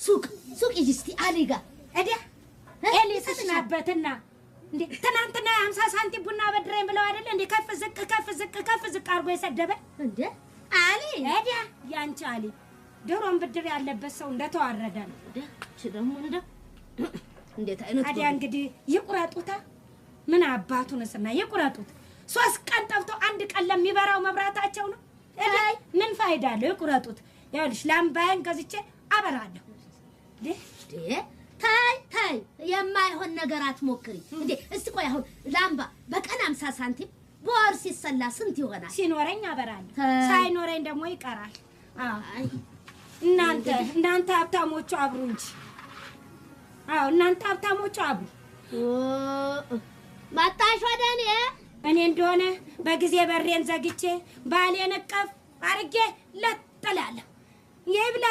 ሱቅ ይስቲ አሊጋ እዲያ ኤሊስሽ ነበርና እንዴ ትናንትና 50 ሳንቲም ቡና በድረኝ ብለው አይደል እንዴ ከፍ ዝቅ አርጎ የሰደበ እንዴ አሊ እዲያ ያንቺ አሊ ድሮም ብድር ያለበት ሰው እንደተዋረደ ነው እሺ ደግሞ እንዴት አይነት አዲያ እንግዲህ ይቁረጡታ ምን አባቱንስና ይቁረጡት 3 ቀን ጠብቶ አንድ ቀን ለሚበራው መብራታቸው ነው እላይ ምን ፋይዳ አለው ይቁረጡት ያልሽ ላምባዬን ገዝቼ አበራለሁ ታይ የማይሆን ነገር አትሞክሪ እንዴ እስቲ ቆይ አሁን ላምባ በቀን 50 ሳንቲም በወር ሲሰላ ስንት ይሆናል ሲኖረኝ አበራለሁ ሳይኖረኝ ደግሞ ይቀራል አይ እናንተ ሀብታሞቹ አብሩ እንጂ እናንተ ሀብታሞቹ አብሩ ማጣሽ ወደኔ እኔ እንደሆነ በጊዜ በሬን ዘግቼ ባሌን እቀፍ አርጌ ለጥላለሁ ይብላ